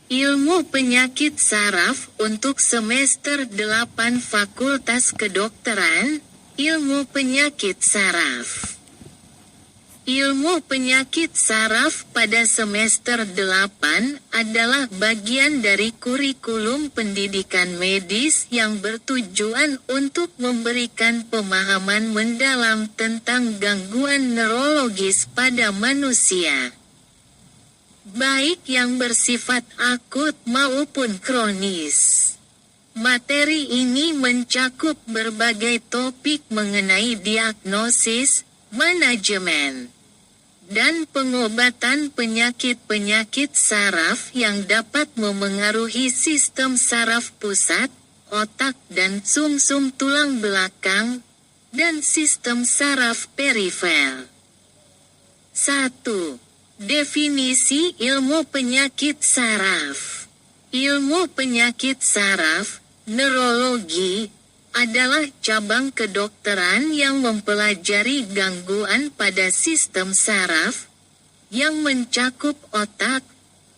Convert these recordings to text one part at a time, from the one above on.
Ilmu Penyakit Saraf untuk semester 8 Fakultas Kedokteran, Ilmu Penyakit Saraf. Ilmu Penyakit Saraf pada semester 8 adalah bagian dari kurikulum pendidikan medis yang bertujuan untuk memberikan pemahaman mendalam tentang gangguan neurologis pada manusia, baik yang bersifat akut maupun kronis. Materi ini mencakup berbagai topik mengenai diagnosis, manajemen, dan pengobatan penyakit-penyakit saraf yang dapat memengaruhi sistem saraf pusat, otak dan sumsum tulang belakang, dan sistem saraf perifer. 1. Definisi ilmu penyakit saraf. Ilmu penyakit saraf, neurologi, adalah cabang kedokteran yang mempelajari gangguan pada sistem saraf, yang mencakup otak,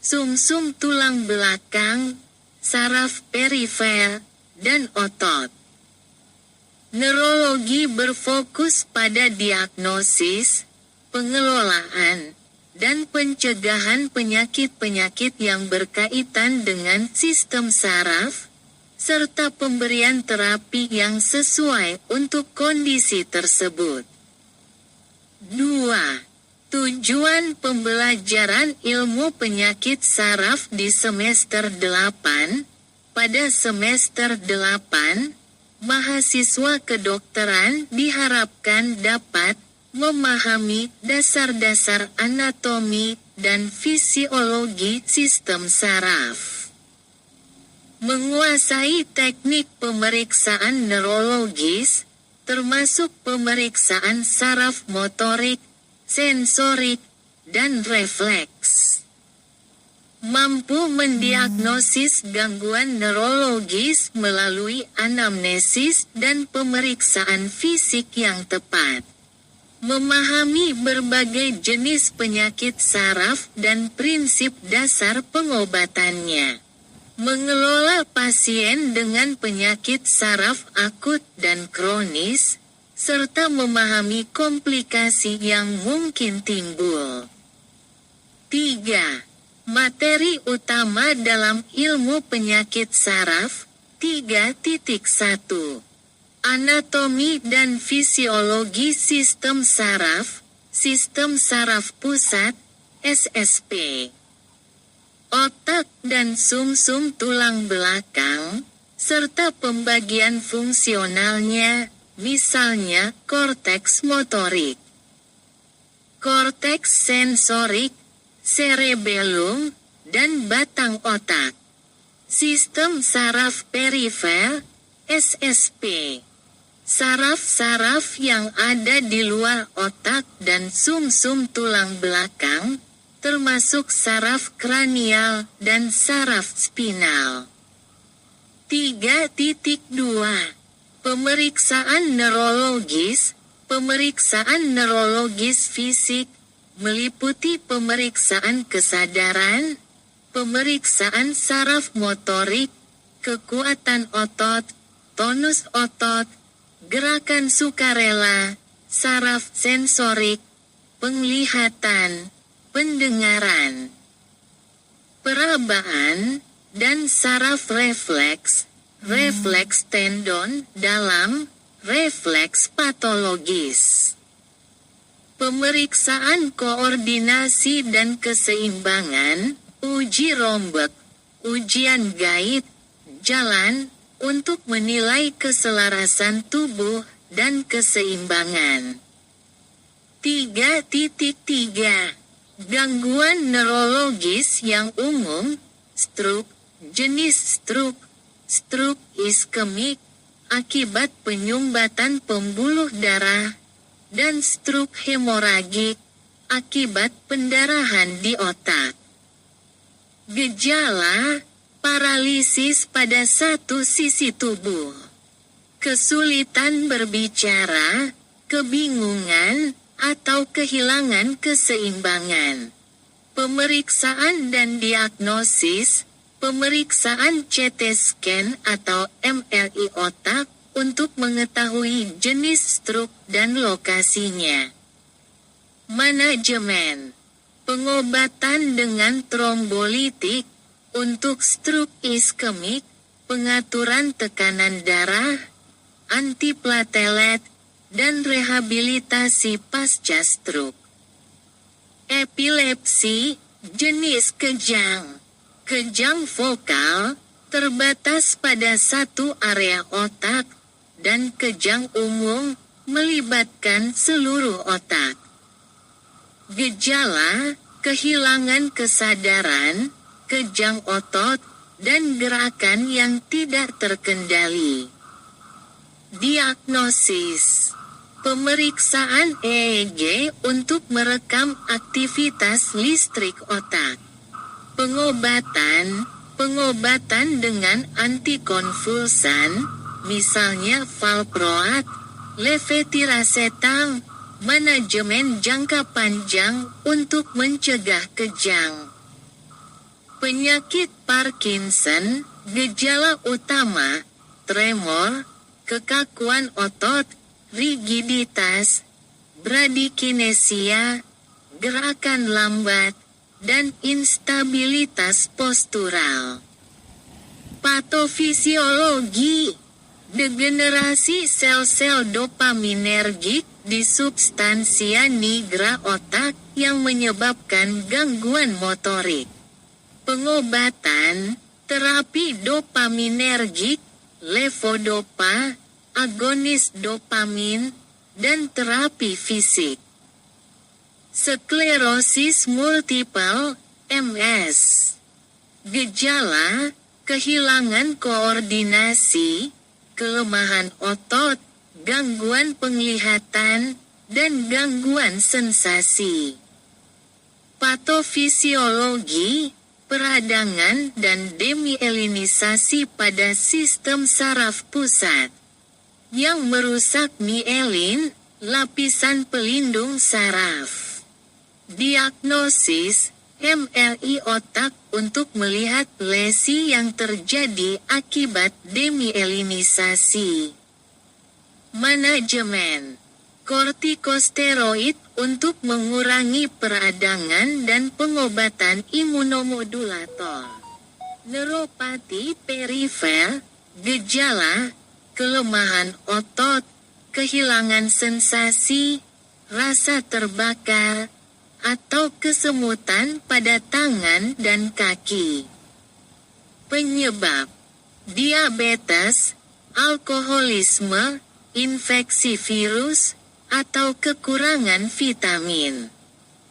sumsum tulang belakang, saraf perifer, dan otot. Neurologi berfokus pada diagnosis, pengelolaan, dan pencegahan penyakit-penyakit yang berkaitan dengan sistem saraf, serta pemberian terapi yang sesuai untuk kondisi tersebut. 2. Tujuan pembelajaran ilmu penyakit saraf di semester 8. Pada semester 8, mahasiswa kedokteran diharapkan dapat memahami dasar-dasar anatomi dan fisiologi sistem saraf, menguasai teknik pemeriksaan neurologis, termasuk pemeriksaan saraf motorik, sensorik, dan refleks, mampu mendiagnosis gangguan neurologis melalui anamnesis dan pemeriksaan fisik yang tepat, memahami berbagai jenis penyakit saraf dan prinsip dasar pengobatannya, mengelola pasien dengan penyakit saraf akut dan kronis, serta memahami komplikasi yang mungkin timbul. 3. Materi utama dalam ilmu penyakit saraf. 3.1 Anatomi dan fisiologi sistem saraf pusat, SSP. Otak dan sumsum tulang belakang, serta pembagian fungsionalnya, misalnya korteks motorik, korteks sensorik, cerebellum, dan batang otak. Sistem saraf perifer, SSP. Saraf-saraf yang ada di luar otak dan sumsum tulang belakang, termasuk saraf kranial dan saraf spinal. 3.2 Pemeriksaan neurologis. Pemeriksaan neurologis fisik meliputi pemeriksaan kesadaran, pemeriksaan saraf motorik, kekuatan otot, tonus otot, gerakan sukarela, saraf sensorik, penglihatan, pendengaran, perabaan, dan saraf refleks, refleks tendon dalam, refleks patologis. Pemeriksaan koordinasi dan keseimbangan, uji rombek, ujian gait, jalan, untuk menilai keselarasan tubuh dan keseimbangan. 3.3 Gangguan neurologis yang umum, stroke, jenis stroke iskemik, akibat penyumbatan pembuluh darah, dan stroke hemoragik, akibat pendarahan di otak. Gejala, paralisis pada satu sisi tubuh, kesulitan berbicara, kebingungan, atau kehilangan keseimbangan. Pemeriksaan dan diagnosis. Pemeriksaan CT scan atau MRI otak untuk mengetahui jenis stroke dan lokasinya. Manajemen pengobatan dengan trombolitik untuk stroke iskemik, pengaturan tekanan darah, antiplatelet, dan rehabilitasi pasca stroke. Epilepsi, jenis kejang. Kejang vokal, terbatas pada satu area otak, dan kejang umum, melibatkan seluruh otak. Gejala, kehilangan kesadaran, kejang otot, dan gerakan yang tidak terkendali. Diagnosis. Pemeriksaan EEG untuk merekam aktivitas listrik otak. Pengobatan dengan antikonvulsan, misalnya valproat, levetiracetam, manajemen jangka panjang untuk mencegah kejang. Penyakit Parkinson, gejala utama, tremor, kekakuan otot, rigiditas, bradikinesia, gerakan lambat, dan instabilitas postural. Patofisiologi, degenerasi sel-sel dopaminergik di substansia nigra otak yang menyebabkan gangguan motorik. Pengobatan, terapi dopaminergik, levodopa, agonis dopamin, dan terapi fisik. Sklerosis multiple, MS. Gejala, kehilangan koordinasi, kelemahan otot, gangguan penglihatan, dan gangguan sensasi. Patofisiologi, peradangan dan demielinisasi pada sistem saraf pusat, yang merusak mielin, lapisan pelindung saraf. Diagnosis, MRI otak untuk melihat lesi yang terjadi akibat demielinisasi. Manajemen kortikosteroid untuk mengurangi peradangan dan pengobatan imunomodulator. Neuropati perifer, gejala, kelemahan otot, kehilangan sensasi, rasa terbakar, atau kesemutan pada tangan dan kaki. Penyebab: diabetes, alkoholisme, infeksi virus, atau kekurangan vitamin.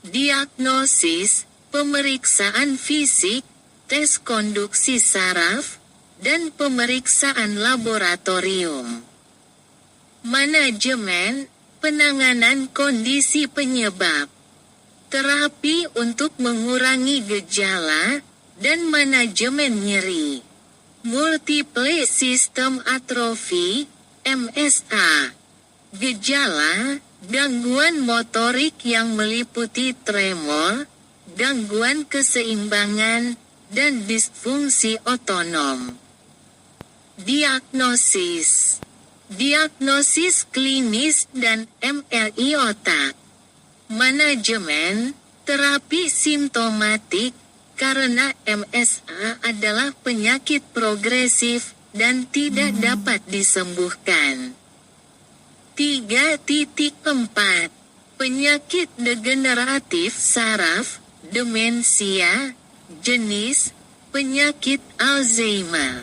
Diagnosis, pemeriksaan fisik, tes konduksi saraf, dan pemeriksaan laboratorium. Manajemen, penanganan kondisi penyebab. Terapi untuk mengurangi gejala, dan manajemen nyeri. Multiple System Atrophy, MSA. Gejala, gangguan motorik yang meliputi tremor, gangguan keseimbangan, dan disfungsi otonom. Diagnosis. Diagnosis klinis dan MRI otak. Manajemen, terapi simptomatik, karena MSA adalah penyakit progresif dan tidak dapat disembuhkan. 3.4 Penyakit degeneratif saraf, demensia, jenis, penyakit Alzheimer,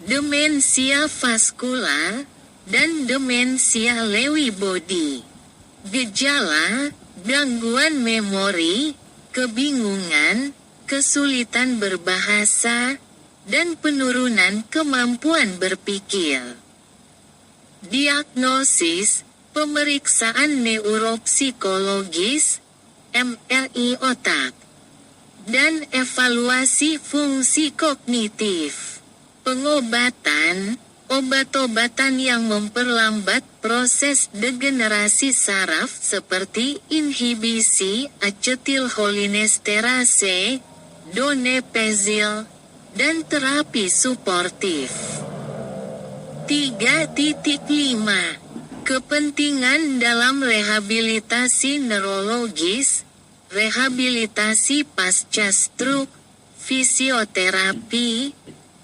demensia vaskular, dan demensia Lewy body. Gejala, gangguan memori, kebingungan, kesulitan berbahasa, dan penurunan kemampuan berpikir. Diagnosis, pemeriksaan neuropsikologis, MRI otak, dan evaluasi fungsi kognitif. Pengobatan, obat-obatan yang memperlambat proses degenerasi saraf seperti inhibisi asetilcholinesterase, donepezil, dan terapi suportif. 3.5 Kepentingan dalam rehabilitasi neurologis, rehabilitasi pasca stroke, fisioterapi,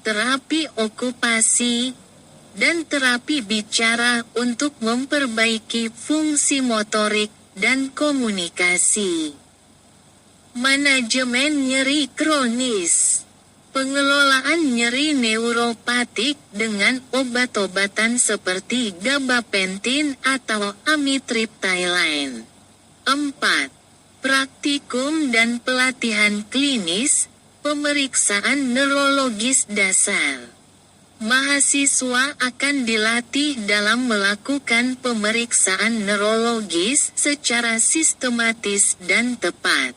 terapi okupasi, dan terapi bicara untuk memperbaiki fungsi motorik dan komunikasi. Manajemen nyeri kronis. Pengelolaan nyeri neuropatik dengan obat-obatan seperti gabapentin atau amitriptyline. 4. Praktikum dan pelatihan klinis, pemeriksaan neurologis dasar. Mahasiswa akan dilatih dalam melakukan pemeriksaan neurologis secara sistematis dan tepat.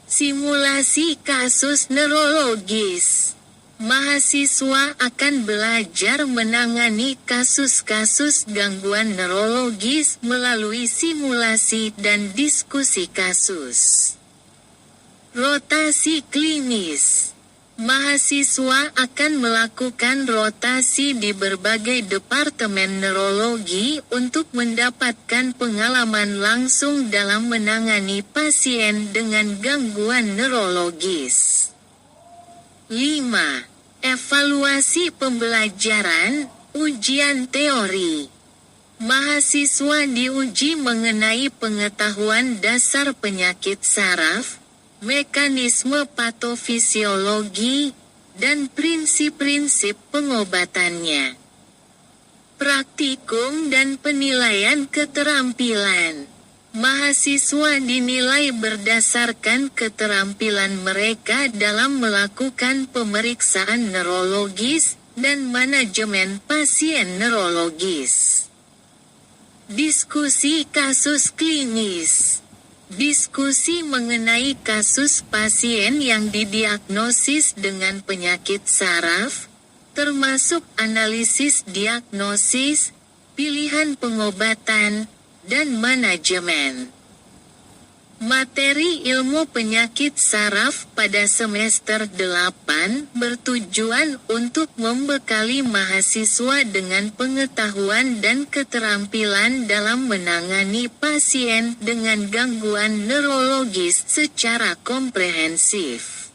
Simulasi kasus neurologis. Mahasiswa akan belajar menangani kasus-kasus gangguan neurologis melalui simulasi dan diskusi kasus. Rotasi klinis. Mahasiswa akan melakukan rotasi di berbagai departemen neurologi untuk mendapatkan pengalaman langsung dalam menangani pasien dengan gangguan neurologis. 5. Evaluasi pembelajaran, ujian teori. Mahasiswa diuji mengenai pengetahuan dasar penyakit saraf, mekanisme patofisiologi, dan prinsip-prinsip pengobatannya. Praktikum dan penilaian keterampilan. Mahasiswa dinilai berdasarkan keterampilan mereka dalam melakukan pemeriksaan neurologis dan manajemen pasien neurologis. Diskusi kasus klinis. Diskusi mengenai kasus pasien yang didiagnosis dengan penyakit saraf, termasuk analisis diagnosis, pilihan pengobatan, dan manajemen. Materi ilmu penyakit saraf pada semester 8 bertujuan untuk membekali mahasiswa dengan pengetahuan dan keterampilan dalam menangani pasien dengan gangguan neurologis secara komprehensif.